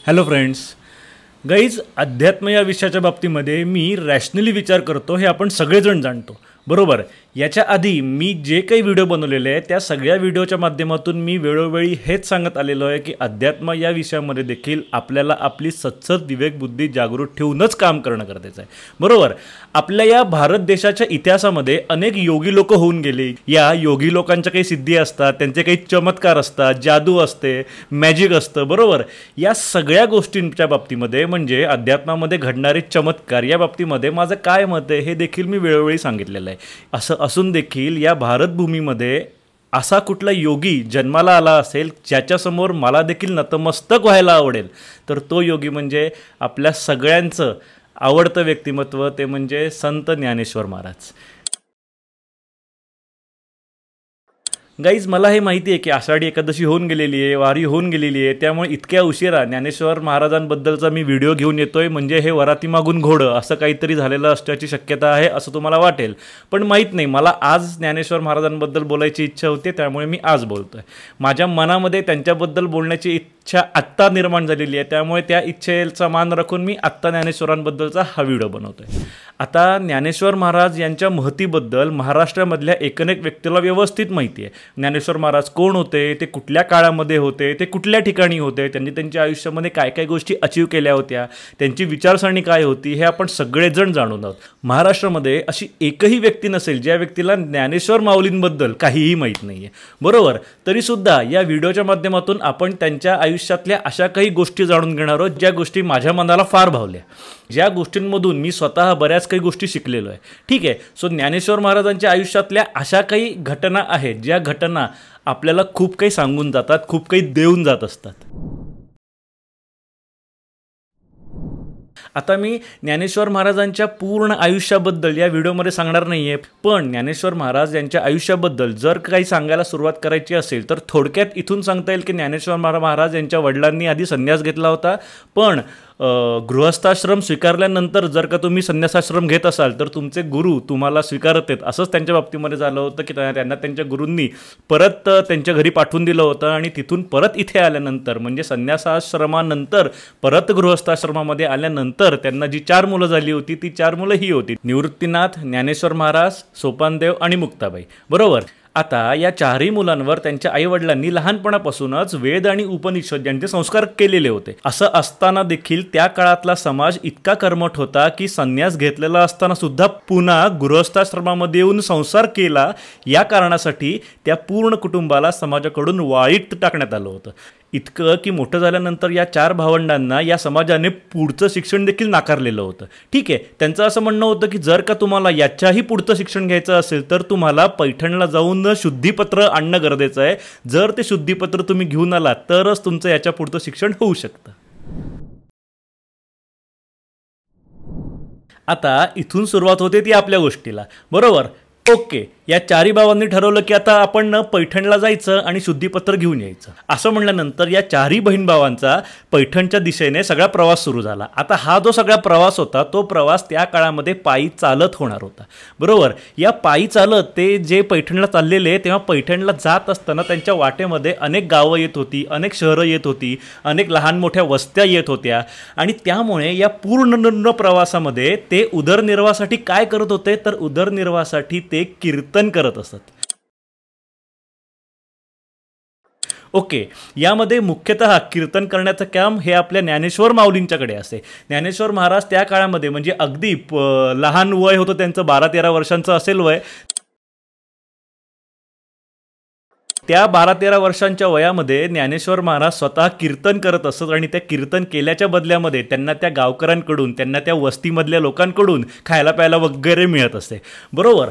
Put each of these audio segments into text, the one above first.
Hello friends, guys अध्यात्म या विषयाच्या बाबतीमध्ये मी रॅशनली विचार करतो हे आपण सगळेजण जाणतो, बरोबर. याच्या आधी मी जे काही व्हिडिओ बनवलेले आहेत त्या सगळ्या व्हिडिओच्या माध्यमातून मी वेळोवेळी हेच सांगत आलेलो आहे की अध्यात्म या विषयामध्ये देखील आपल्याला आपली सत्सद विवेकबुद्धी जागृत ठेवूनच काम करणं गरजेचं आहे, बरोबर. आपल्या या भारत देशाच्या इतिहासामध्ये अनेक योगी लोक होऊन गेले. या योगी लोकांच्या काही सिद्धी असतात, त्यांचे काही चमत्कार असतात, जादू असते, मॅजिक असतं, बरोबर. या सगळ्या गोष्टींच्या बाबतीमध्ये म्हणजे अध्यात्मामध्ये घडणारे चमत्कार या बाबतीमध्ये माझं काय मत आहे हे देखील मी वेळोवेळी सांगितलेलं आहे. असं असून देखील या भारतभूमीमध्ये असा कुठला योगी जन्माला आला असेल ज्याच्यासमोर मला देखील नतमस्तक व्हायला आवडेल, तर तो योगी म्हणजे आपल्या सगळ्यांचं आवडतं व्यक्तिमत्व, ते म्हणजे संत ज्ञानेश्वर महाराज. गाईज, मला हे माहिती आहे की आषाढी एकादशी होऊन गेलेली आहे, वारी होऊन गेलेली आहे, त्यामुळे इतक्या उशिरा ज्ञानेश्वर महाराजांबद्दलचा मी व्हिडिओ घेऊन येतोय म्हणजे हे वरातीमागून घोडं असं काहीतरी झालेलं असण्याची शक्यता आहे असं तुम्हाला वाटेल. पण माहीत नाही, मला आज ज्ञानेश्वर महाराजांबद्दल बोलायची इच्छा होती, त्यामुळे मी आज बोलतोय. माझ्या मनामध्ये त्यांच्याबद्दल बोलण्याची इच्छा आत्ता निर्माण झालेली आहे, त्यामुळे त्या इच्छेचा मान राखून मी आत्ता ज्ञानेश्वरांबद्दलचा हा व्हिडिओ बनवतोय. आता ज्ञानेश्वर महाराज यांच्या महतीबद्दल महाराष्ट्रामधल्या एकनेक व्यक्तीला व्यवस्थित माहिती आहे. ज्ञानेश्वर महाराज कोण होते, ते कुठल्या काळामध्ये होते, ते कुठल्या ठिकाणी होते, त्यांनी त्यांच्या आयुष्यामध्ये काय काय गोष्टी अचीव केल्या होत्या, त्यांची विचारसरणी काय होती, हे आपण सगळेजण जाणून आहोत. महाराष्ट्रामध्ये अशी एकही व्यक्ती नसेल ज्या व्यक्तीला ज्ञानेश्वर माऊलींबद्दल काहीही माहीत नाही आहे, बरोबर. तरीसुद्धा या व्हिडिओच्या माध्यमातून आपण त्यांच्या आयुष्यातल्या अशा काही गोष्टी जाणून घेणार आहोत ज्या गोष्टी माझ्या मनाला फार भावल्या, ज्या गोष्टींमधून मी स्वतः बऱ्याच काही गोष्टी शिकलेलो आहे. ठीक आहे. सो ज्ञानेश्वर महाराजांच्या आयुष्यातल्या अशा काही घटना आहेत ज्या घटना आपल्याला खूप काही सांगून जातात, खूप काही देऊन जात असतात. आता मी ज्ञानेश्वर महाराजांच्या पूर्ण आयुष्याबद्दल या व्हिडिओमध्ये सांगणार नाही आहे, पण ज्ञानेश्वर महाराज यांच्या आयुष्याबद्दल जर काही सांगायला सुरुवात करायची असेल तर थोडक्यात इथून सांगता येईल की ज्ञानेश्वर महाराज यांच्या वडिलांनी आधी संन्यास घेतला होता, पण गृहस्थाश्रम स्वीकारल्यानंतर जर का तुम्ही संन्यासाश्रम घेत असाल तर तुमचे गुरु तुम्हाला स्वीकारत आहेत, असंच त्यांच्या बाबतीमध्ये झालं होतं की त्यांना त्यांच्या गुरूंनी परत त्यांच्या घरी पाठवून दिलं होतं आणि तिथून परत इथे आल्यानंतर म्हणजे संन्यासाश्रमानंतर परत गृहस्थाश्रमामध्ये आल्यानंतर त्यांना जी 4 मुलं झाली होती ती 4 मुलं ही होती: निवृत्तीनाथ, ज्ञानेश्वर महाराज, सोपानदेव आणि मुक्ताबाई, बरोबर. आता या 4ही मुलांवर त्यांच्या आईवडिलांनी लहानपणापासूनच वेद आणि उपनिषद यांचे संस्कार केलेले होते. असं असताना देखील त्या काळातला समाज इतका कर्मठ होता की संन्यास घेतलेला असताना सुद्धा पुन्हा गृहस्थाश्रमामध्ये येऊन संसार केला, या कारणासाठी त्या पूर्ण कुटुंबाला समाजाकडून वाळीत टाकण्यात आलं होतं. इतकं की मोठं झाल्यानंतर या 4 भावंडांना या समाजाने पुढचं शिक्षण देखील नाकारलेलं होतं. ठीक आहे. त्यांचं असं म्हणणं होतं की जर का तुम्हाला याच्याही पुढचं शिक्षण घ्यायचं असेल तर तुम्हाला पैठणला जाऊन शुद्धीपत्र आणणं गरजेचं आहे. जर ते शुद्धीपत्र तुम्ही घेऊन आलात तरच तुमचं याच्या पुढचं शिक्षण होऊ शकतं. आता इथून सुरुवात होते ती आपल्या गोष्टीला, बरोबर. ओके. या 4ही भावांनी ठरवलं की आता आपण पैठणला जायचं आणि शुद्धीपत्र घेऊन यायचं. असं म्हणल्यानंतर या 4ही बहीण भावांचा पैठणच्या दिशेने सगळा प्रवास सुरू झाला. आता हा जो सगळा प्रवास होता तो प्रवास त्या काळामध्ये पायी चालत होणार होता, बरोबर. या पायी चालत ते जे पैठणला चाललेले तेव्हा पैठणला जात असताना त्यांच्या वाटेमध्ये अनेक गावं येत होती, अनेक शहरं येत होती, अनेक लहान मोठ्या वस्त्या येत होत्या आणि त्यामुळे या पूर्ण प्रवासामध्ये ते उदरनिर्वाहासाठी काय करत होते तर उदरनिर्वाहासाठी ते कीर्तन करत असत. ओके. यामध्ये मुख्यतः कीर्तन करण्याचं काम हे आपल्या ज्ञानेश्वर माऊलींच्याकडे असे. ज्ञानेश्वर महाराज त्या काळामध्ये म्हणजे अगदी लहान वय होतं त्यांचं, 12-13 वर्षांचं असेल वय. त्या 12-13 वर्षांच्या वयामध्ये ज्ञानेश्वर महाराज स्वतः कीर्तन करत असत आणि त्या कीर्तन केल्याच्या बदल्यामध्ये त्यांना त्या गावकऱ्यांकडून, त्यांना त्या वस्तीमधल्या लोकांकडून खायला प्यायला वगैरे मिळत असते, बरोबर.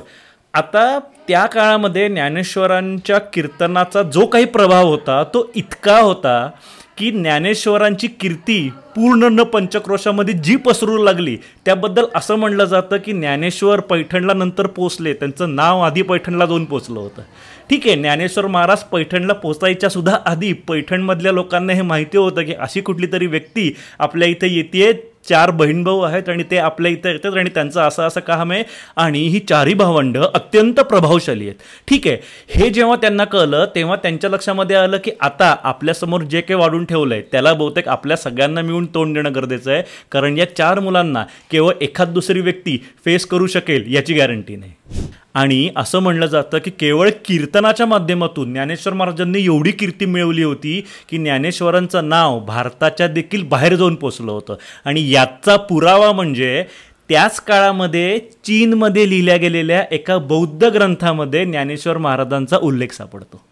आता त्या काळामध्ये ज्ञानेश्वरांच्या कीर्तनाचा जो काही प्रभाव होता तो इतका होता की ज्ञानेश्वरांची कीर्ती पूर्ण पंचक्रोशामध्ये जी पसरू लागली त्याबद्दल असं म्हणलं जातं की ज्ञानेश्वर पैठणला नंतर पोचले, त्यांचं नाव आधी पैठणला जाऊन पोचलं होतं. ठीक आहे. ज्ञानेश्वर महाराज पैठणला पोचायच्या सुद्धा आधी पैठणमधल्या लोकांना हे माहिती होतं की अशी कुठली तरी व्यक्ती आपल्या इथे येते, 4 बहीण भाऊ आहेत आणि ते आपल्या इथं येतात आणि त्यांचं असं असं काम आहे आणि ही 4ही भावंड अत्यंत प्रभावशाली आहेत. ठीक आहे, हे जेव्हा त्यांना कळलं तेव्हा त्यांच्या लक्षामध्ये आलं की आता आपल्यासमोर जे काही वाढून ठेवलंय त्याला बहुतेक आपल्या सगळ्यांना मिळून तोंड देणं गरजेचं आहे, कारण या 4 मुलांना केवळ एखाद दुसरी व्यक्ती फेस करू शकेल याची गॅरंटी नाही. आणि असं म्हणलं जातं की केवळ कीर्तनाच्या माध्यमातून ज्ञानेश्वर महाराजांनी एवढी कीर्ती मिळवली होती की ज्ञानेश्वरांचं नाव भारताच्या देखील बाहेर जाऊन पोचलं होतं. आणि याचा पुरावा म्हणजे त्याच काळामध्ये चीनमध्ये लिहिल्या गेलेल्या एका बौद्ध ग्रंथामध्ये ज्ञानेश्वर महाराजांचा उल्लेख सापडतो.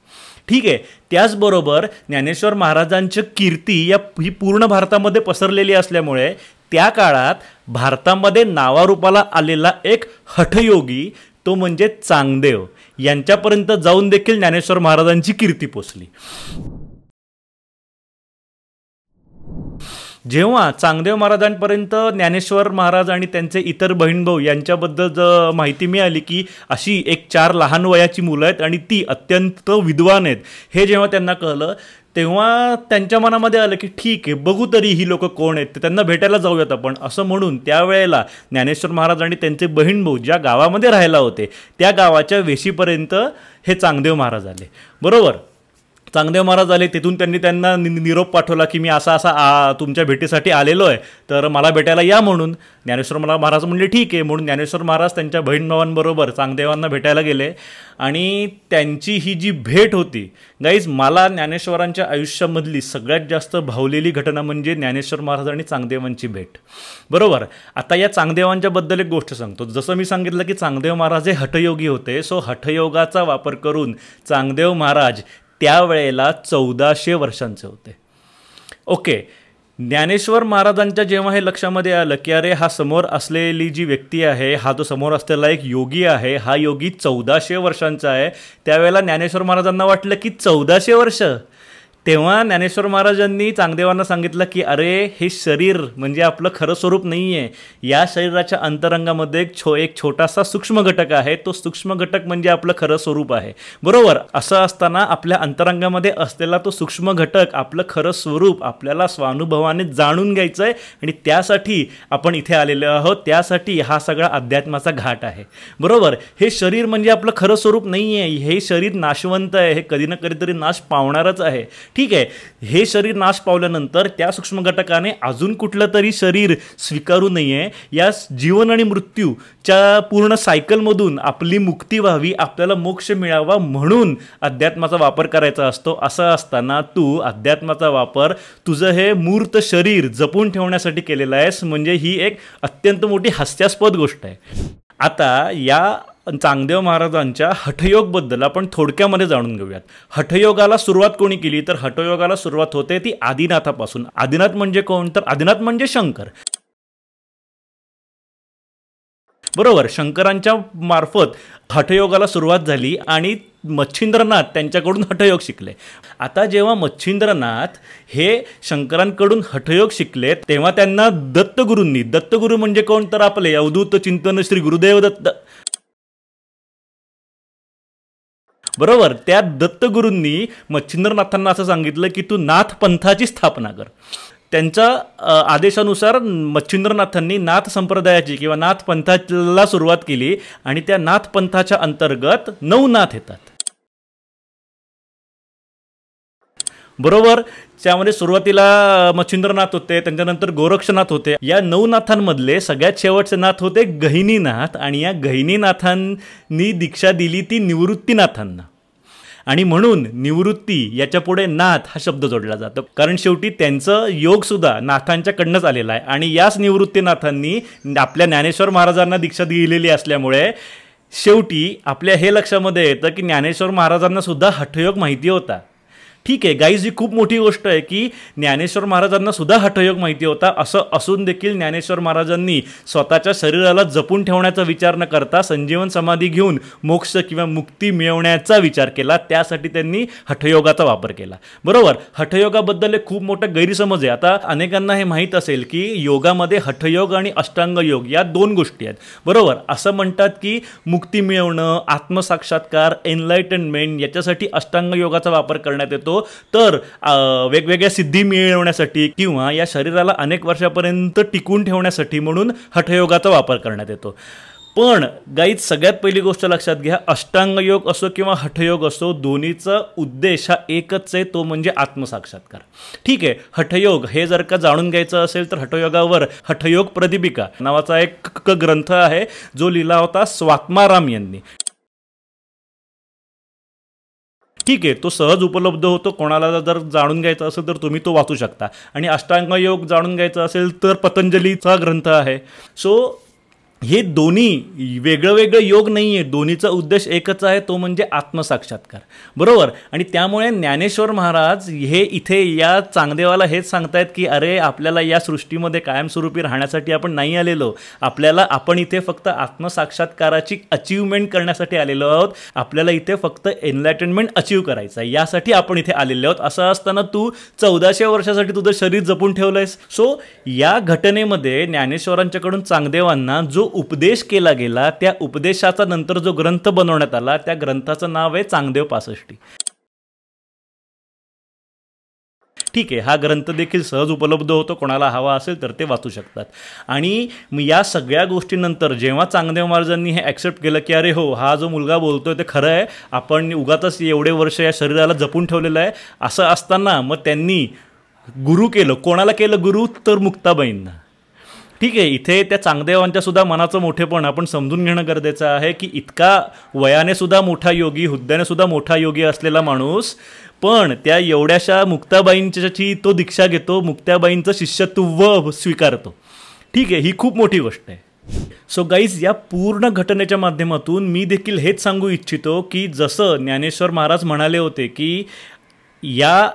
ठीक आहे, त्याचबरोबर ज्ञानेश्वर महाराजांची कीर्ती ही पूर्ण भारतामध्ये पसरलेली असल्यामुळे त्या काळात भारतामध्ये नावारूपाला आलेला एक हठयोगी, तो म्हणजे चांगदेव, यांच्यापर्यंत जाऊन देखील ज्ञानेश्वर महाराजांची कीर्ती पोचली. जेव्हा चांगदेव महाराजांपर्यंत ज्ञानेश्वर महाराज आणि त्यांचे इतर बहीण भाऊ यांच्याबद्दल माहिती मिळाली की अशी एक 4 लहान वयाची मुलं आहेत आणि ती अत्यंत विद्वान आहेत, हे जेव्हा त्यांना कळलं तेव्हा त्यांच्या मनामध्ये आलं की ठीक आहे, बघू तरी ही लोक कोण आहेत, त्यांना भेटायला जाऊयात आपण, असं म्हणून त्यावेळेला ज्ञानेश्वर महाराज आणि त्यांचे बहीण भाऊ ज्या गावामध्ये राहायला होते त्या गावाच्या वेशीपर्यंत हे चांगदेव महाराज आले. बरोबर, चांगदेव महाराज आले, तिथून त्यांना निरोप पाठवला की मी असा तुमच्या भेटीसाठी आलेलो आहे, तर मला भेटायला या म्हणून. ज्ञानेश्वर महाराज म्हणले ठीक आहे, म्हणून ज्ञानेश्वर महाराज त्यांच्या बहीण भावांबरोबर चांगदेवांना भेटायला गेले. आणि त्यांची ही जी भेट होती गाईज, मला ज्ञानेश्वरांच्या आयुष्यामधली सगळ्यात जास्त भावलेली घटना म्हणजे ज्ञानेश्वर महाराज आणि चांगदेवांची भेट. बरोबर, आता या चांगदेवांच्याबद्दल एक गोष्ट सांगतो. जसं मी सांगितलं की चांगदेव महाराज हे हठयोगी होते, सो हठयोगाचा वापर करून चांगदेव महाराज त्यावेळेला 1400 वर्षांचे होते. ओके, ज्ञानेश्वर महाराजांच्या जेव्हा हे लक्षामध्ये आलं की अरे हा समोर असलेली जी व्यक्ती आहे, हा जो समोर असलेला एक योगी आहे, हा योगी 1400 वर्षांचा आहे, त्यावेळेला ज्ञानेश्वर महाराजांना वाटलं की 1400 वर्ष. तेव्हा ज्ञानेश्वर महाराजांनी चांगदेवांना सांगितलं की अरे हे शरीर म्हणजे आपलं खरं स्वरूप नाही आहे, या शरीराच्या अंतरंगामध्ये एक छोटासा सूक्ष्म घटक आहे, तो सूक्ष्म घटक म्हणजे आपलं खरं स्वरूप आहे. बरोबर, असं असताना आपल्या अंतरंगामध्ये असलेला तो सूक्ष्म घटक आपलं खरं स्वरूप आपल्याला स्वानुभवाने जाणून घ्यायचं आहे आणि त्यासाठी आपण इथे आलेलो आहोत, त्यासाठी हा सगळा अध्यात्माचा घाट आहे. बरोबर, हे शरीर म्हणजे आपलं खरं स्वरूप नाही आहे, हे शरीर नाशवंत आहे, हे कधी ना कधीतरी नाश पावणारच आहे. ठीक आहे, हे शरीर नाश पावल्यानंतर त्या सूक्ष्म घटकाने अजून कुठलं तरी शरीर स्वीकारू नये, या जीवन आणि मृत्यूच्या पूर्ण सायकलमधून आपली मुक्ती व्हावी, आपल्याला मोक्ष मिळावा, म्हणून अध्यात्माचा वापर करायचा असतो. असं असताना तू अध्यात्माचा वापर तुझं हे मूर्त शरीर जपून ठेवण्यासाठी केलेला आहेस, म्हणजे ही एक अत्यंत मोठी हास्यास्पद गोष्ट आहे. आता या चांगदेव महाराजांच्या हठयोगबद्दल आपण थोडक्यामध्ये जाणून घेऊयात. हठयोगाला सुरुवात कोणी केली तर हठयोगाला सुरुवात होते ती आदिनाथापासून. आदिनाथ म्हणजे कोण तर आदिनाथ म्हणजे शंकर. बरोबर, शंकरांच्या मार्फत हठयोगाला सुरुवात झाली आणि मच्छिंद्रनाथ त्यांच्याकडून हठयोग शिकले. आता जेव्हा मच्छिंद्रनाथ हे शंकरांकडून हठयोग शिकले तेव्हा त्यांना दत्तगुरूंनी, दत्तगुरू म्हणजे कोण तर आपले अवधूत चिंतन श्री गुरुदेव दत्त. बरोबर, त्या दत्तगुरूंनी मच्छिंद्रनाथांना असं सांगितलं की तू नाथ पंथाची स्थापना कर. त्यांच्या आदेशानुसार मच्छिंद्रनाथांनी नाथ संप्रदायाची किंवा नाथ पंथाला सुरुवात केली आणि त्या नाथ पंथाच्या अंतर्गत 9 नाथ येतात. बरोबर, त्यामध्ये सुरुवातीला मच्छिंद्रनाथ होते, त्यांच्यानंतर गोरक्षनाथ होते. या 9 नाथांमधले सगळ्यात शेवटचे नाथ होते गहिनीनाथ आणि या गहिनीनाथांनी दीक्षा दिली ती निवृत्तीनाथांना. आणि म्हणून निवृत्ती याच्या पुढे नाथ हा शब्द जोडला जातो, कारण शेवटी त्यांचं योग सुद्धा नाथांच्याकडनंच आलेला आहे. आणि याच निवृत्तीनाथांनी आपल्या ज्ञानेश्वर महाराजांना दीक्षा दिलेली असल्यामुळे शेवटी आपल्या हे लक्षामध्ये येतं की ज्ञानेश्वर महाराजांना सुद्धा हठयोग माहिती होता. ठीक आहे गाईज, ही खूप मोठी गोष्ट आहे की ज्ञानेश्वर महाराजांना सुद्धा हठयोग माहिती होता. असं असून देखील ज्ञानेश्वर महाराजांनी स्वतःच्या शरीराला जपून ठेवण्याचा विचार न करता संजीवन समाधी घेऊन मोक्ष किंवा मुक्ती मिळवण्याचा विचार केला. त्यासाठी त्यांनी हठयोगाचा वापर केला. बरोबर, हठयोगाबद्दल एक खूप मोठा गैरसमज आहे. आता अनेकांना हे माहीत असेल की योगामध्ये हठयोग आणि अष्टांग योग या 2 गोष्टी आहेत. बरोबर, असं म्हणतात की मुक्ती मिळवणं, आत्मसाक्षात्कार, एनलाइटनमेंट याच्यासाठी अष्टांग योगाचा वापर करण्यात येतो. करतो, तर वेगवेगळ्या सिद्धी मिळवण्यासाठी किंवा या शरीराला अनेक वर्षापर्यंत टिकून ठेवण्यासाठी म्हणून हठयोगाचा वापर करण्यात येतो. पण गाईज सगळ्यात पहिली गोष्ट लक्षात घ्या, अष्टांग योग असो किंवा हठयोग असो, दोन्हीचा उद्देश हा एकच आहे, तो म्हणजे आत्मसाक्षात्कार. ठीक आहे, हठयोग हे जर का जाणून घ्यायचं असेल तर हठयोगावर हठयोग प्रदीपिका नावाचा एक ग्रंथ आहे, जो लिहिला होता स्वात्माराम यांनी. ठीक आहे, तो सहज उपलब्ध होतो, कोणाला जर जाणून घ्यायचं असेल तर तुम्ही तो वाचू शकता. आणि अष्टांग योग जाणून घ्यायचा असेल तर पतंजलीचा ग्रंथ आहे. सो हे दोन्ही वेगळं वेगळं योग नाही आहे, दोन्हीचा उद्देश एकच आहे, तो म्हणजे आत्मसाक्षात्कार. बरोबर. आणि त्यामुळे ज्ञानेश्वर महाराज हे इथे या चांगदेवाला हेच सांगतायत की अरे आपल्याला या सृष्टीमध्ये कायमस्वरूपी राहण्यासाठी आपण नाही आलेलो, आपण इथे फक्त आत्मसाक्षात्काराची अचीवमेंट करण्यासाठी आलेलो आहोत. आपल्याला इथे फक्त एनलायटनमेंट अचीव करायचं आहे, यासाठी आपण इथे आलेले आहोत. असं असताना तू 1400 वर्षासाठी तुझं शरीर जपून ठेवलंयस. सो या घटनेमध्ये ज्ञानेश्वरांच्याकडून चांगदेवांना जो उपदेश केला गेला, त्या उपदेशाचा नंतर जो ग्रंथ बनवण्यात आला, त्या ग्रंथाचं नाव आहे चांगदेव 65. ठीक आहे, हा ग्रंथ देखील सहज उपलब्ध होतो, कोणाला हवा असेल तर ते वाचू शकतात. आणि या सगळ्या गोष्टीनंतर जेव्हा चांगदेव महाराजांनी हे ॲक्सेप्ट केलं की अरे हो, हा जो मुलगा बोलतोय ते खरं आहे, आपण उगाचच एवढे वर्ष या शरीराला जपून ठेवलेलं आहे, असं असताना मग त्यांनी गुरु केलं. कोणाला केलं गुरु? तर मुक्ताबाईंना. ठीक आहे, इथे त्या चांगदेवांच्या सुद्धा मनाचं मोठेपण आपण समजून घेणं गरजेचं आहे की इतका वयाने सुद्धा मोठा योगी, हुद्द्याने सुद्धा मोठा योगी असलेला माणूस, पण त्या एवढ्याशा मुक्ताबाईंची तो दीक्षा घेतो, मुक्ताबाईंचं शिष्यत्व स्वीकारतो. ठीक आहे, ही खूप मोठी गोष्ट आहे. सो गाईज, या पूर्ण घटनेच्या माध्यमातून मी देखील हेच सांगू इच्छितो की जसं ज्ञानेश्वर महाराज म्हणाले होते की या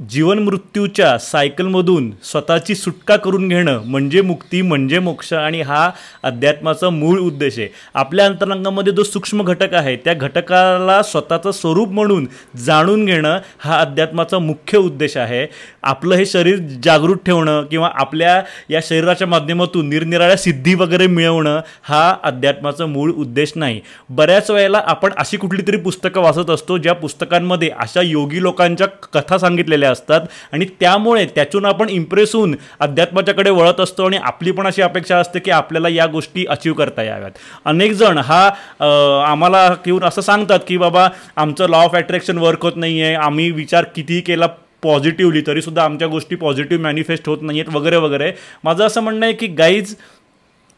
जीवन मृत्यूच्या सायकलमधून स्वतःची सुटका करून घेणं म्हणजे मुक्ती, म्हणजे मोक्ष, आणि हा अध्यात्माचा मूळ उद्देश आहे. आपल्या अंतरंगामध्ये जो सूक्ष्म घटक आहे त्या घटकाला स्वतःचं स्वरूप म्हणून जाणून घेणं हा अध्यात्माचा मुख्य उद्देश आहे. आपलं हे शरीर जागृत ठेवणं किंवा आपल्या या शरीराच्या माध्यमातून निरनिराळ्या सिद्धी वगैरे मिळवणं हा अध्यात्माचा मूळ उद्देश नाही. बऱ्याच वेळेला आपण अशी कुठली तरी पुस्तकं वाचत असतो ज्या पुस्तकांमध्ये अशा योगी लोकांच्या कथा सांगितलेल्या असतात आणि त्यामुळे त्यातून आपण इम्प्रेस होऊन अध्यात्माच्याकडे वळत असतो आणि आपली पण अशी अपेक्षा असते की आपल्याला या गोष्टी अचीव करता याव्यात. अनेक जण आम्हाला घेऊन असं सांगतात की बाबा आमचं लॉ ऑफ अट्रॅक्शन वर्क होत नाही आहे, आम्ही विचार कितीही केला पॉझिटिव्हली तरीसुद्धा आमच्या गोष्टी पॉझिटिव्ह मॅनिफेस्ट होत नाही आहेत वगैरे वगैरे. माझं असं म्हणणं आहे की गाईज,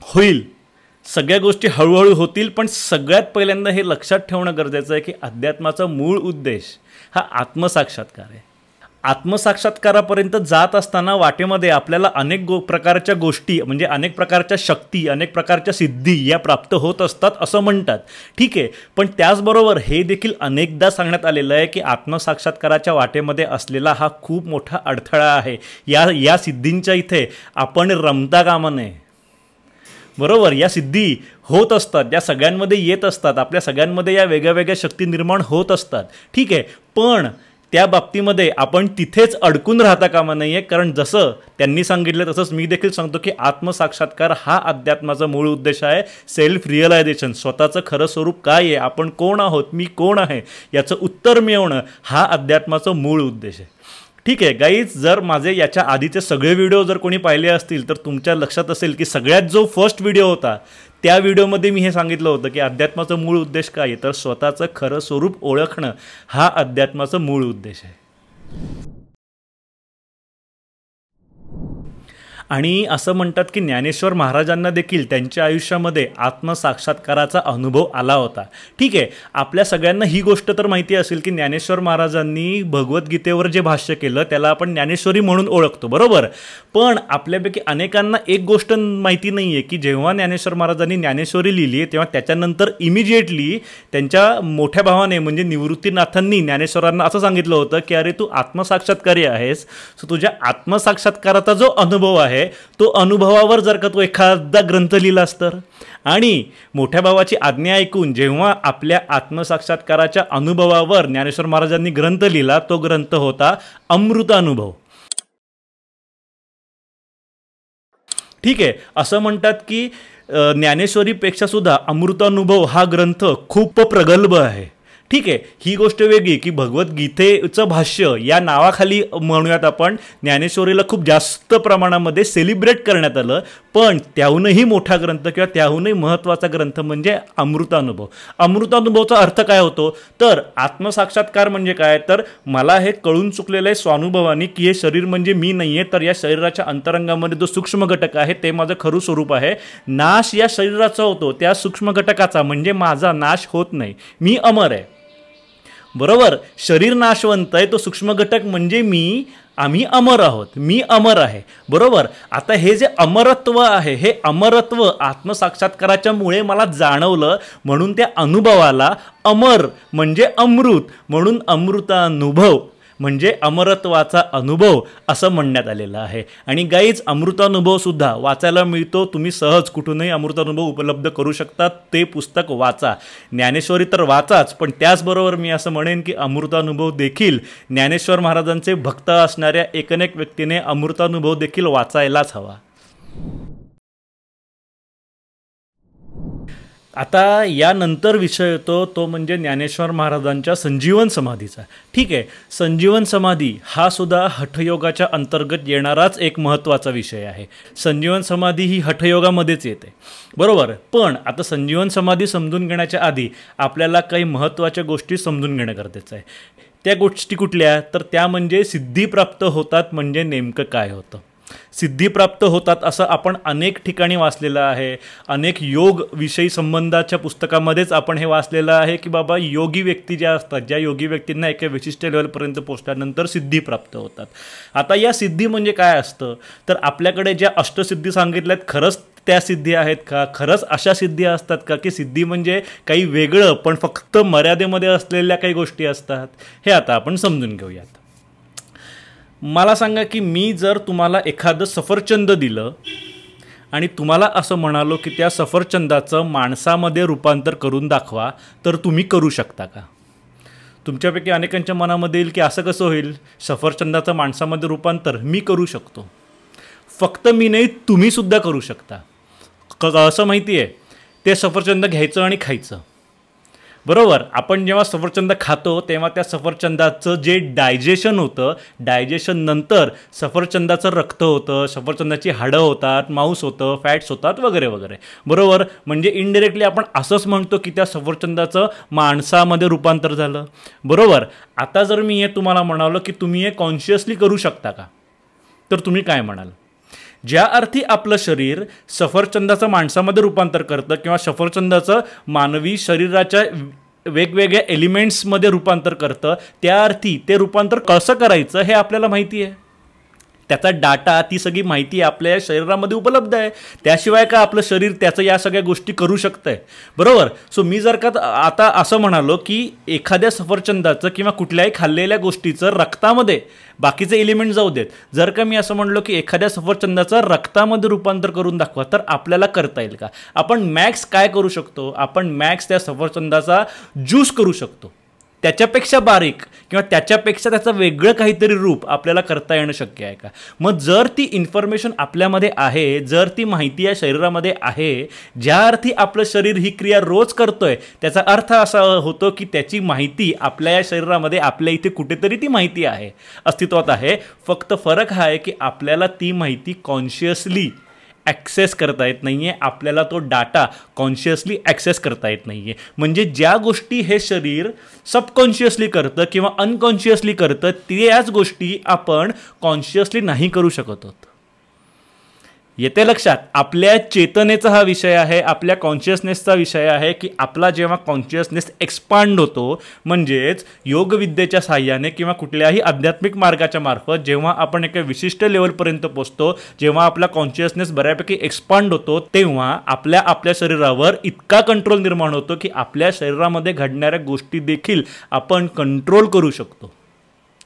होईल, सगळ्या गोष्टी हळूहळू होतील, पण सगळ्यात पहिल्यांदा हे लक्षात ठेवणं गरजेचं आहे की अध्यात्माचा मूळ उद्देश हा आत्मसाक्षात्कार आहे. आत्मसाक्षात्कारापर्यंत जात असताना वाटेमध्ये आपल्याला अनेक प्रकारच्या गोष्टी म्हणजे अनेक प्रकारच्या शक्ती, अनेक प्रकारच्या सिद्धी या प्राप्त होत असतात असं म्हणतात. ठीक आहे, पण त्याचबरोबर हे देखील अनेकदा सांगण्यात आलेलं आहे की आत्मसाक्षात्काराच्या वाटेमध्ये असलेला हा खूप मोठा अडथळा आहे. या सिद्धींच्या इथे आपण रमता कामा नये. बरोबर, या सिद्धी होत असतात, या सगळ्यांमध्ये येत असतात, आपल्या सगळ्यांमध्ये या वेगळ्या वेगळ्या शक्ती निर्माण होत असतात. ठीक आहे, पण त्या बाबतीमध्ये आपण तिथेच अडकून राहता कामा नाही आहे, कारण जसं त्यांनी सांगितलं तसंच मी देखील सांगतो की आत्मसाक्षात्कार हा अध्यात्माचा मूळ उद्देश आहे. सेल्फ रिअलायझेशन, स्वतःचं खरं स्वरूप काय आहे, आपण कोण आहोत, मी कोण आहे, याचं उत्तर मिळवणं हा अध्यात्माचा मूळ उद्देश आहे. ठीक आहे गाईज, जर माझे याच्या आधीचे सगळे व्हिडिओ जर कोणी पाहिले असतील तर तुमच्या लक्षात असेल की सगळ्यात जो फर्स्ट व्हिडिओ होता त्या व्हिडिओमध्ये मी हे सांगितलं होतं की अध्यात्माचा मूळ उद्देश काय आहे, तर स्वतःचं खरं स्वरूप ओळखणं हा अध्यात्माचा मूळ उद्देश आहे. आणि असं म्हणतात की ज्ञानेश्वर महाराजांना देखील त्यांच्या आयुष्यामध्ये आत्मसाक्षात्काराचा अनुभव आला होता. ठीक आहे, आपल्या सगळ्यांना ही गोष्ट तर माहिती असेल की ज्ञानेश्वर महाराजांनी भगवद्गीतेवर जे भाष्य केलं त्याला आपण ज्ञानेश्वरी म्हणून ओळखतो. बरोबर, पण आपल्यापैकी अनेकांना एक गोष्ट माहिती नाही आहे की जेव्हा ज्ञानेश्वर महाराजांनी ज्ञानेश्वरी लिहिली तेव्हा त्याच्यानंतर इमिजिएटली त्यांच्या मोठ्या भावाने म्हणजे निवृत्तीनाथांनी ज्ञानेश्वरांना असं सांगितलं होतं की अरे तू आत्मसाक्षात्कारी आहेस, सो तुझ्या आत्मसाक्षात्काराचा जो अनुभव आहे तो अनुभवावर जर का तो एखादा ग्रंथ लिहिलास तर. आणि मोठ्या भावाची आज्ञा ऐकून जेव्हा आपल्या आत्मसाक्षात्काराच्या अनुभवावर ज्ञानेश्वर महाराजांनी ग्रंथ लिहिला, तो ग्रंथ होता अमृतानुभव. ठीक आहे, असं म्हणतात की ज्ञानेश्वरीपेक्षा सुद्धा अमृतानुभव हा ग्रंथ खूप प्रगल्भ आहे. ठीक आहे, ही गोष्ट वेगळी की भगवद्गीतेचं भाष्य या नावाखाली म्हणूयात आपण ज्ञानेश्वरीला खूप जास्त प्रमाणामध्ये सेलिब्रेट करण्यात आलं, पण त्याहूनही मोठा ग्रंथ किंवा त्याहूनही महत्त्वाचा ग्रंथ म्हणजे अमृतानुभव. अमृतानुभवचा अर्थ काय होतो, तर आत्मसाक्षात्कार म्हणजे काय, तर मला हे कळून चुकलेलं आहे स्वानुभवानी की हे शरीर म्हणजे मी नाही आहे, तर या शरीराच्या अंतरंगामध्ये जो सूक्ष्म घटक आहे ते माझं खरं स्वरूप आहे. नाश या शरीराचा होतो, त्या सूक्ष्म घटकाचा, म्हणजे माझा नाश होत नाही, मी अमर आहे. बरोबर, शरीर नाशवंत आहे, तो सूक्ष्म घटक म्हणजे मी, आम्ही अमर आहोत, मी अमर आहे. बरोबर, आता हे जे अमरत्व आहे, हे अमरत्व आत्मसाक्षात्काराच्या मुळे मला जाणवलं, म्हणून त्या अनुभवाला अमर म्हणजे अमृत, म्हणून अमृतानुभव म्हणजे अमरत्वाचा अनुभव असं म्हणण्यात आलेलं आहे. आणि गाईज, अमृतानुभव सुद्धा वाचायला मिळतो, तुम्ही सहज कुठूनही अमृतानुभव उपलब्ध करू शकता. ते पुस्तक वाचा, ज्ञानेश्वरी तर वाचाच, पण त्याचबरोबर मी असं म्हणेन की अमृतानुभव देखील ज्ञानेश्वर महाराजांचे भक्त असणाऱ्या एकनेक व्यक्तीने अमृतानुभव देखील वाचायलाच हवा. आता यानंतर विषय येतो तो म्हणजे ज्ञानेश्वर महाराजांच्या संजीवन समाधीचा. ठीक आहे, संजीवन समाधी हा सुद्धा हठयोगाच्या अंतर्गत येणाराच एक महत्त्वाचा विषय आहे. संजीवन समाधी ही हठयोगामध्येच येते. बरोबर, पण आता संजीवन समाधी समजून घेण्याच्या आधी आपल्याला काही महत्त्वाच्या गोष्टी समजून घेणं गरजेचं आहे. त्या गोष्टी कुठल्या, तर त्या म्हणजे सिद्धी प्राप्त होतात म्हणजे नेमकं काय होतं. सिद्धी प्राप्त होतात असं आपण अनेक ठिकाणी वाचलेलं आहे. अनेक योग विषयी संबंधाच्या पुस्तकामध्येच आपण हे वाचलेलं आहे की बाबा योगी व्यक्ती ज्या असतात, ज्या योगी व्यक्तींना एका विशिष्ट लेवलपर्यंत पोहोचल्यानंतर सिद्धी प्राप्त होतात. आता या सिद्धी म्हणजे काय असतं, तर आपल्याकडे ज्या अष्टसिद्धी सांगितल्यात खरंच त्या सिद्धी आहेत का, खरंच अशा सिद्धी असतात का, की सिद्धी म्हणजे काही वेगळं पण फक्त मर्यादेमध्ये असलेल्या काही गोष्टी असतात, हे आता आपण समजून घेऊयात. मला सांगा की मी जर तुम्हाला एखादं सफरचंद दिलं आणि तुम्हाला असं म्हणालो की त्या सफरचंदाचं माणसामध्ये रूपांतर करून दाखवा, तर तुम्ही करू शकता का? तुमच्यापैकी अनेकांच्या मनामध्ये येईल की असं कसं होईल, सफरचंदाचं माणसामध्ये रूपांतर मी करू शकतो. फक्त मी नाही, तुम्हीसुद्धा करू शकता. असं माहिती आहे, ते सफरचंद घ्यायचं आणि खायचं. बरोबर, आपण जेव्हा सफरचंद खातो तेव्हा त्या सफरचंदाचं जे डायजेशन होतं, डायजेशन नंतर सफरचंदाचं रक्त होतं, सफरचंदाची हाडं होतात, मांस होतं, फॅट्स होतात वगैरे वगैरे. बरोबर, म्हणजे इनडायरेक्टली आपण असंच म्हणतो की त्या सफरचंदाचं माणसामध्ये रूपांतर झालं. बरोबर, आता जर मी हे तुम्हाला म्हणालो की तुम्ही हे कॉन्शियसली करू शकता का, तर तुम्ही काय म्हणाल? ज्या अर्थी आपलं शरीर सफरचंदाचं माणसामध्ये रूपांतर करतं किंवा सफरचंदाचं मानवी शरीराच्या वेगवेगळ्या एलिमेंट्समध्ये रूपांतर करतं, त्या अर्थी ते रूपांतर कसं करायचं हे आपल्याला माहिती आहे. त्याचा डाटा, ती सगळी माहिती आपल्या शरीरामध्ये उपलब्ध आहे. त्याशिवाय का आपलं शरीर त्याचं या सगळ्या गोष्टी करू शकतं आहे. बरोबर, सो मी जर का आता असं म्हणालो की एखाद्या सफरचंदाचं किंवा कुठल्याही खाल्लेल्या गोष्टीचं रक्तामध्ये, बाकीचे एलिमेंट जाऊ देत, जर का मी असं म्हणलो की एखाद्या सफरचंदाचं रक्तामध्ये रूपांतर करून दाखवा, तर आपल्याला करता येईल का? आपण मॅक्स काय करू शकतो, आपण मॅक्स त्या सफरचंदाचा ज्यूस करू शकतो. त्याच्यापेक्षा बारीक किंवा त्याच्यापेक्षा त्याचं वेगळं काहीतरी रूप आपल्याला करता येणं शक्य आहे का? मग जर ती इन्फॉर्मेशन आपल्यामध्ये आहे, जर ती माहिती या शरीरामध्ये आहे, ज्या अर्थी आपलं शरीर ही क्रिया रोज करतोय, त्याचा अर्थ असा होतो की त्याची माहिती आपल्या या शरीरामध्ये, आपल्या इथे कुठेतरी ती माहिती आहे, अस्तित्वात आहे. फक्त फरक हा आहे की आपल्याला ती माहिती कॉन्शियसली ॲक्सेस करता येत नाही आहे, आपल्याला तो डाटा कॉन्शियसली ॲक्सेस करता येत नाही आहे. म्हणजे ज्या गोष्टी हे शरीर सबकॉन्शियसली करतं किंवा अनकॉन्शियसली करतं, त्याच गोष्टी आपण कॉन्शियसली नाही करू शकत आहोत. येते लक्षात? आपल्या चेतनेचा हा विषय आहे, आपल्या कॉन्शियसनेसचा विषय आहे की आपला जेव्हा कॉन्शियसनेस एक्सपांड होतो, म्हणजेच योगविद्येच्या साहाय्याने किंवा कुठल्याही आध्यात्मिक मार्गाच्या मार्फत जेव्हा आपण एका विशिष्ट लेवलपर्यंत पोहोचतो, जेव्हा आपला कॉन्शियसनेस बऱ्यापैकी एक्सपांड होतो, तेव्हा आपल्या शरीरावर इतका कंट्रोल निर्माण होतो की आपल्या शरीरामध्ये घडणाऱ्या गोष्टी देखील आपण कंट्रोल करू शकतो.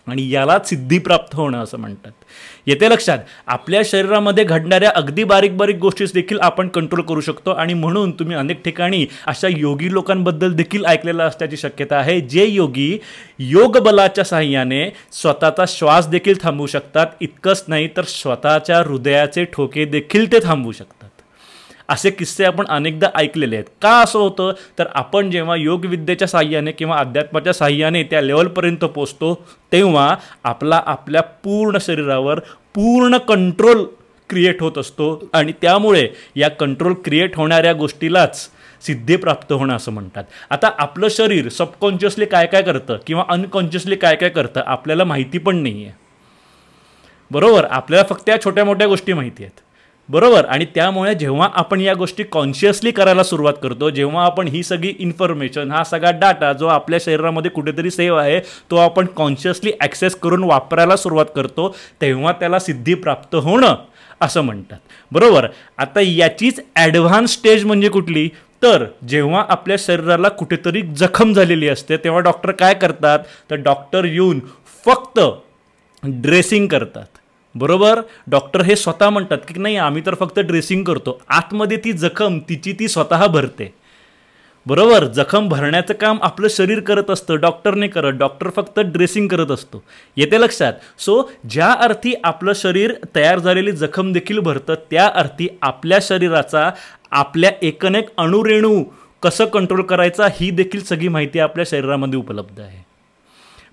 आणि यालाच सिद्धी प्राप्त होणं असं म्हणतात. येते लक्षात? आपल्या शरीरामध्ये घडणाऱ्या अगदी बारीक बारीक गोष्टी देखील आपण कंट्रोल करू शकतो. आणि म्हणून तुम्ही अनेक ठिकाणी अशा योगी लोकांबद्दल देखील ऐकलेलं असण्याची शक्यता आहे, जे योगी योग बलाच्या साहाय्याने स्वतःचा श्वास देखील थांबवू शकतात. इतकंच नाही तर स्वतःच्या हृदयाचे ठोके देखील ते थांबवू शकतात. असे किस्से आपण अनेकदा ऐकलेले आहेत. का असं होतं तर आपण जेव्हा योगविद्येच्या साहाय्याने किंवा अध्यात्माच्या साहाय्याने त्या लेवलपर्यंत पोचतो तेव्हा आपल्या पूर्ण शरीरावर पूर्ण कंट्रोल क्रिएट होत असतो आणि त्यामुळे या कंट्रोल क्रिएट होणाऱ्या गोष्टीलाच सिद्धी प्राप्त होणं असं म्हणतात. आता आपलं शरीर सबकॉन्शियसली काय काय करतं किंवा अनकॉन्शियसली काय काय करतं आपल्याला माहिती पण नाही आहे. बरोबर, आपल्याला फक्त या छोट्या मोठ्या गोष्टी माहिती आहेत. बरोबर, आणि त्यामुळे जेव्हा आपण या गोष्टी कॉन्शियसली करायला सुरुवात करतो, जेव्हा आपण ही सगळी इन्फॉर्मेशन, हा सगळा डाटा जो आपल्या शरीरामध्ये कुठेतरी सेव्ह आहे तो आपण कॉन्शियसली ॲक्सेस करून वापरायला सुरुवात करतो, तेव्हा त्याला सिद्धी प्राप्त होणं असं म्हणतात. बरोबर, आता याचीच ॲडव्हान्स स्टेज म्हणजे कुठली तर जेव्हा आपल्या शरीराला कुठेतरी जखम झालेली असते तेव्हा डॉक्टर काय करतात तर डॉक्टर येऊन फक्त ड्रेसिंग करतात. बरोबर, डॉक्टर हे स्वतः म्हणतात की नाही आम्ही तर फक्त ड्रेसिंग करतो, आतमध्ये ती जखम ती स्वतः भरते. बरोबर, जखम भरण्याचं काम आपलं शरीर करत असतं, डॉक्टर नाही करत. डॉक्टर फक्त ड्रेसिंग करत असतो. येते लक्षात. सो ज्या अर्थी आपलं शरीर तयार झालेली जखम देखील भरतं त्या अर्थी आपल्या शरीराचा आपल्या एकनेक अणुरेणू कसं कंट्रोल करायचा ही देखील सगळी माहिती आपल्या शरीरामध्ये उपलब्ध आहे.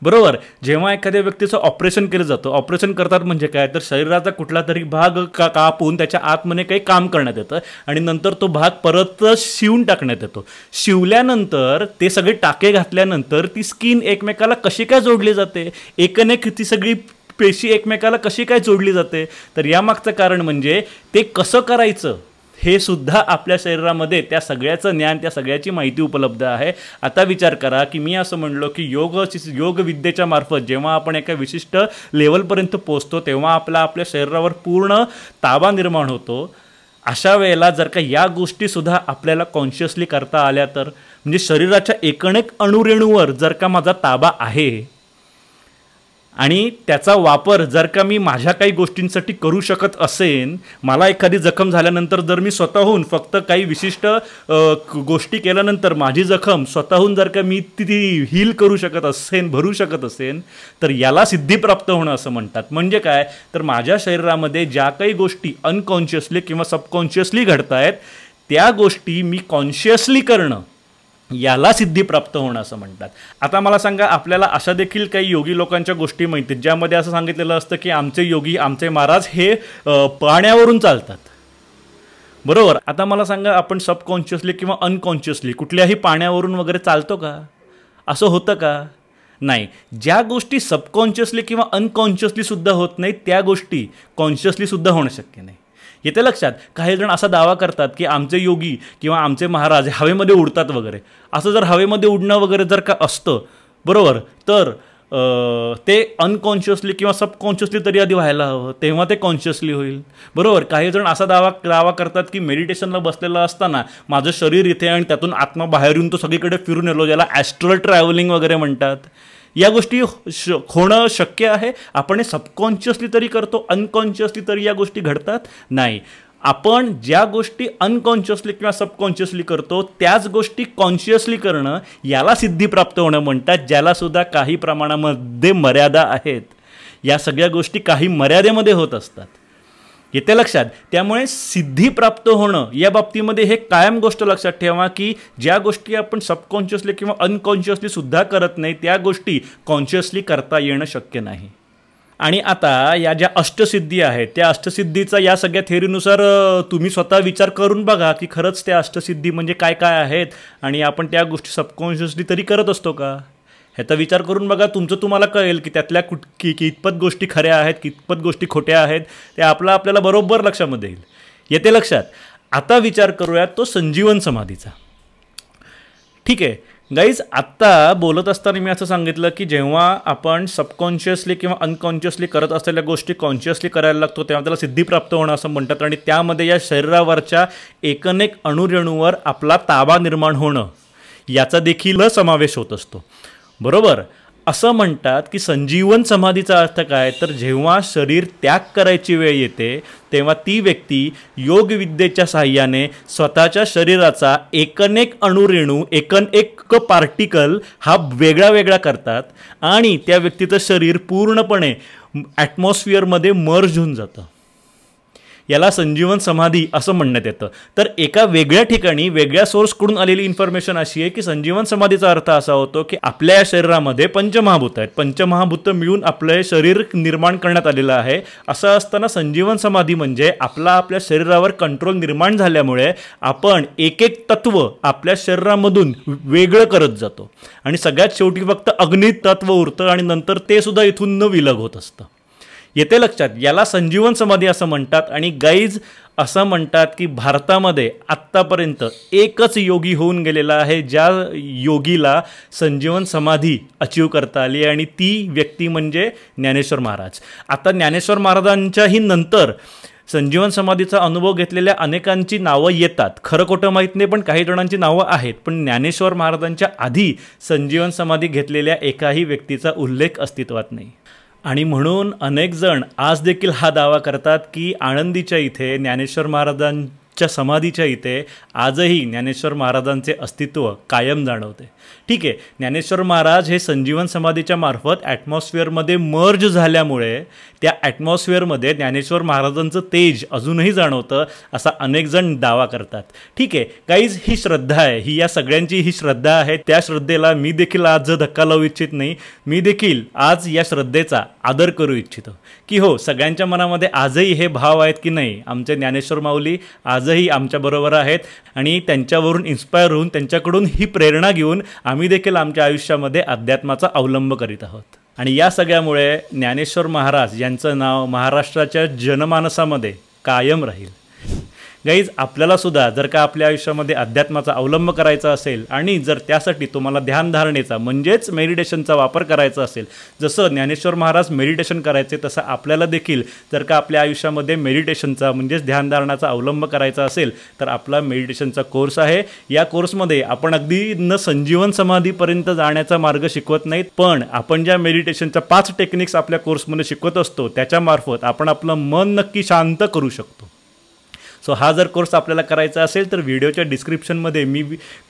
बरोबर, जेव्हा एखाद्या व्यक्तीचं ऑपरेशन केलं जातं, ऑपरेशन करतात म्हणजे काय तर शरीराचा कुठला तरी भाग कापून त्याच्या आतमध्ये काही काम करण्यात येतं आणि नंतर तो भाग परत शिवून टाकण्यात येतो. शिवल्यानंतर ते सगळे टाके घातल्यानंतर ती स्किन एकमेकाला कशी काय जोडली जाते, एकनेक ती सगळी पेशी एकमेकाला कशी काय जोडली जाते तर यामागचं कारण म्हणजे ते कसं करायचं हे सुद्धा आपल्या शरीरामध्ये त्या सगळ्याचं ज्ञान, त्या सगळ्याची माहिती उपलब्ध आहे. आता विचार करा की मी असं म्हणलो की योगविद्येच्या मार्फत जेव्हा आपण एका विशिष्ट लेवलपर्यंत पोचतो तेव्हा आपल्या शरीरावर पूर्ण ताबा निर्माण होतो. अशा वेळेला जर का या गोष्टीसुद्धा आपल्याला कॉन्शियसली करता आल्या तर म्हणजे शरीराच्या एकनेक अणुरेणूवर जर का माझा ताबा आहे आणि त्याचा वापर जर का मी माझ्या काही गोष्टींसाठी करू शकत असेन, मला एखादी जखम झाल्यानंतर जर मी स्वतःहून फक्त काही विशिष्ट गोष्टी केल्यानंतर माझी जखम स्वतःहून जर का मी ती हील करू शकत असेन, भरू शकत असेन तर याला सिद्धी प्राप्त होणं असं म्हणतात. म्हणजे काय तर माझ्या शरीरामध्ये ज्या काही गोष्टी अनकॉन्शियसली किंवा सबकॉन्शियसली घडत आहेत त्या गोष्टी मी कॉन्शियसली करणं याला सिद्धी प्राप्त होणं असं म्हणतात. आता मला सांगा, आपल्याला अशा देखील काही योगी लोकांच्या गोष्टी माहिती आहेत ज्यामध्ये असं सांगितलेलं असतं की आमचे योगी, आमचे महाराज हे पाण्यावरून चालतात. बरोबर, आता मला सांगा आपण सबकॉन्शियसली किंवा अनकॉन्शियसली कुठल्याही पाण्यावरून वगैरे चालतो का? असं होतं का? नाही. ज्या गोष्टी सबकॉन्शियसली किंवा अनकॉन्शियसली सुद्धा होत नाहीत त्या गोष्टी कॉन्शियसली सुद्धा होणं शक्य नाही. येते लक्षात. काही जण असा दावा करतात की आमचे योगी किंवा आमचे महाराज हवेमध्ये उडतात वगैरे. असं जर हवेमध्ये उडणं वगैरे जर का असतं बरोबर तर ते अनकॉन्शियसली किंवा सबकॉन्शियसली तरी आधी व्हायला हवं, तेव्हा ते कॉन्शियसली होईल. बरोबर, काही जण असा दावा करतात की मेडिटेशनला बसलेला असताना माझं शरीर इथे आणि त्यातून आत्मा बाहेर येऊन तो सगळीकडे फिरून येलो, ज्याला ॲस्ट्रल ट्रॅव्हलिंग वगैरे म्हणतात. या गोष्टी होणं शक्य आहे. आपण हे सबकॉन्शियसली तरी करतो, अनकॉन्शियसली तरी या गोष्टी घडतात नाही. आपण ज्या गोष्टी अनकॉन्शियसली किंवा सबकॉन्शियसली करतो त्याच गोष्टी कॉन्शियसली करणं याला सिद्धी प्राप्त होणं म्हणतात, ज्याला सुद्धा काही प्रमाणामध्ये मर्यादा आहेत. या सगळ्या गोष्टी काही मर्यादेमध्ये होत असतात. येते लक्षात. त्यामुळे सिद्धी प्राप्त होणं या बाबतीमध्ये हे कायम गोष्ट लक्षात ठेवा की ज्या गोष्टी आपण सबकॉन्शियसली किंवा अनकॉन्शियसली सुद्धा करत नाही त्या गोष्टी कॉन्शियसली करता येणं शक्य नाही. आणि आता या ज्या अष्टसिद्धी आहेत त्या अष्टसिद्धीचा या सगळ्या थेअरीनुसार तुम्ही स्वतः विचार करून बघा की खरंच त्या अष्टसिद्धी म्हणजे काय काय आहेत आणि आपण त्या गोष्टी सबकॉन्शियसली तरी करत असतो का ह्याचा विचार करून बघा. तुम्हाला कळेल की त्यातल्या कितपत गोष्टी खऱ्या आहेत, कितपत गोष्टी खोट्या आहेत, ते आपल्याला बरोबर लक्षामध्ये येईल. येते लक्षात. आता विचार करूयात तो संजीवन समाधीचा. ठीक आहे गाईज, आत्ता बोलत असताना मी असं सांगितलं की जेव्हा आपण सबकॉन्शियसली किंवा अनकॉन्शियसली करत असलेल्या गोष्टी कॉन्शियसली करायला लागतो तेव्हा त्याला सिद्धी प्राप्त होणं असं म्हणतात. आणि त्यामध्ये या शरीरावरच्या एकनेक अणुरेणूवर आपला ताबा निर्माण होणं याचा देखील समावेश होत असतो. बरोबर, असं म्हणतात की संजीवन समाधीचा अर्थ काय तर जेव्हा शरीर त्याग करायची वेळ येते तेव्हा ती व्यक्ती योगविद्येच्या साहाय्याने स्वतःच्या शरीराचा एकनेक अणुरेणू, एक पार्टिकल हा वेगळा वेगळा करतात आणि त्या व्यक्तीचं शरीर पूर्णपणे ॲटमॉस्फिअरमध्ये मर्ज होऊन जातं. याला संजीवन समाधी असं म्हणण्यात येतं. तर एका वेगळ्या ठिकाणी वेगळ्या सोर्सकडून आलेली इन्फॉर्मेशन अशी आहे की संजीवन समाधीचा अर्थ असा होतो की आपल्या या शरीरामध्ये पंचमहाभूत आहेत, पंचमहाभूत मिळून आपलं शरीर निर्माण करण्यात आलेलं आहे. असं असताना संजीवन समाधी म्हणजे आपल्या शरीरावर कंट्रोल निर्माण झाल्यामुळे आपण एक एक तत्व आपल्या शरीरामधून वेगळं करत जातो आणि सगळ्यात शेवटी फक्त अग्नी तत्व उरतं आणि नंतर ते सुद्धा इथून न विलग होत असतं. येते लक्षात, याला संजीवन समाधी असं म्हणतात. आणि गाईज असं म्हणतात की भारतामध्ये आत्तापर्यंत एकच योगी होऊन गेलेला आहे ज्या योगीला संजीवन समाधी अचीव करता आली आणि ती व्यक्ती म्हणजे ज्ञानेश्वर महाराज. आता ज्ञानेश्वर महाराजांच्याही नंतर संजीवन समाधीचा अनुभव घेतलेल्या अनेकांची नावं येतात. खरं खोटं माहीत नाही, पण काही जणांची नावं आहेत. पण ज्ञानेश्वर महाराजांच्या आधी संजीवन समाधी घेतलेल्या एकाही व्यक्तीचा उल्लेख अस्तित्वात नाही. आणि म्हणून अनेक जण आज देखील हा दावा करतात की आळंदीच्या इथे ज्ञानेश्वर महाराजांच्या समाधीच्या इथे आजही ज्ञानेश्वर महाराजांचे अस्तित्व कायम जाणवते. ठीक आहे, ज्ञानेश्वर महाराज हे संजीवन समाधीच्या मार्फत ॲटमॉस्फिअरमध्ये मर्ज झाल्यामुळे त्या ॲटमॉस्फिअरमध्ये ज्ञानेश्वर महाराजांचं तेज अजूनही जाणवतं असा अनेक जण दावा करतात. ठीक आहे गाईज, ही श्रद्धा आहे, ही या सगळ्यांची ही श्रद्धा आहे. त्या श्रद्धेला मी देखील आज धक्का लावू इच्छित नाही. मी देखील आज या श्रद्धेचा आदर करू इच्छितो की हो, सगळ्यांच्या मनामध्ये आजही हे भाव आहेत की नाही आमचे ज्ञानेश्वर माऊली आजही आमच्याबरोबर आहेत आणि त्यांच्यावरून इन्स्पायर होऊन त्यांच्याकडून ही प्रेरणा घेऊन आम्ही देखील आमच्या आयुष्यामध्ये अध्यात्माचा अवलंब करीत आहोत. आणि या सगळ्यामुळे ज्ञानेश्वर महाराज यांचं नाव महाराष्ट्राच्या जनमानसामध्ये कायम राहील. गाईज, आपल्याला सुद्धा जर का आपल्या आयुष्यामध्ये अध्यात्माचा अवलंब करायचा असेल आणि जर त्यासाठी तुम्हाला ध्यानधारणेचा म्हणजेच मेडिटेशनचा वापर करायचा असेल, जसं ज्ञानेश्वर महाराज मेडिटेशन करायचे तसं आपल्याला देखील जर का आपल्या आयुष्यामध्ये मेडिटेशनचा म्हणजेच ध्यानधारणाचा अवलंब करायचा असेल तर आपला मेडिटेशनचा कोर्स आहे. या कोर्समध्ये आपण अगदी न संजीवन समाधीपर्यंत जाण्याचा मार्ग शिकवत नाहीत, पण आपण ज्या मेडिटेशनच्या 5 टेक्निक्स आपल्या कोर्समध्ये शिकवत असतो त्याच्यामार्फत आपण आपलं मन नक्की शांत करू शकतो. सो हा जर कोर्स आपल्याला करायचा असेल तर व्हिडिओच्या डिस्क्रिप्शनमध्ये मी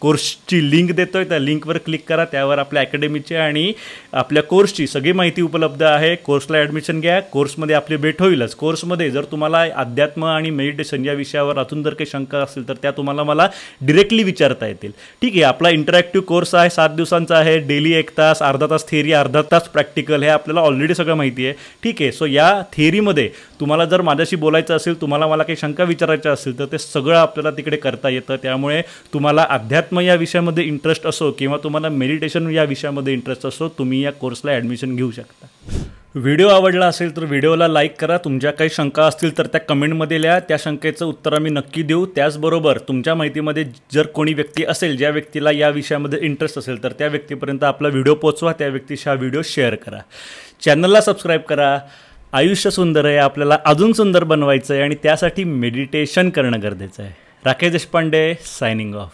कोर्सची लिंक देतो आहे, त्या लिंकवर क्लिक करा. त्यावर आपल्या अकॅडमीची आणि आपल्या कोर्सची सगळी माहिती उपलब्ध आहे. कोर्सला ॲडमिशन घ्या, कोर्समध्ये आपली भेट होईलच. कोर्समध्ये जर तुम्हाला अध्यात्म आणि मेडिटेशन या विषयावर अजून जर काही शंका असेल तर त्या तुम्हाला मला डिरेक्टली विचारता येतील. ठीक आहे, आपला इंटरॅक्टिव्ह कोर्स आहे, 7 दिवसांचा आहे. डेली 1 तास, अर्धा तास थिअरी, अर्धा तास प्रॅक्टिकल, हे आपल्याला ऑलरेडी सगळं माहिती आहे. ठीक आहे, सो या थिअरीमध्ये तुम्हाला जर माझ्याशी बोलायचं असेल, तुम्हाला मला काही शंका विचारायच्या असेल तर ते सगळं आपल्याला तिकडे करता येतं. त्यामुळे तुम्हाला अध्यात्म या विषयामध्ये इंटरेस्ट असो किंवा तुम्हाला मेडिटेशन या विषयामध्ये इंटरेस्ट असो, तुम्ही या कोर्सला ॲडमिशन घेऊ शकता. व्हिडिओ आवडला असेल तर व्हिडिओला लाईक करा. तुमच्या काही शंका असतील तर त्या कमेंटमध्ये लिहा, त्या शंकेचं उत्तर आम्ही नक्की देऊ. त्याचबरोबर तुमच्या माहितीमध्ये जर कोणी व्यक्ती असेल ज्या व्यक्तीला या विषयामध्ये इंटरेस्ट असेल तर त्या व्यक्तीपर्यंत आपला व्हिडिओ पोचवा, त्या व्यक्तीशी हा व्हिडिओ शेअर करा. चॅनलला सबस्क्राईब करा. आयुष्य सुंदर आहे, आपल्याला अजून सुंदर बनवायचं आहे आणि त्यासाठी मेडिटेशन करणं गरजेचं आहे. Rakesh Deshpande signing off.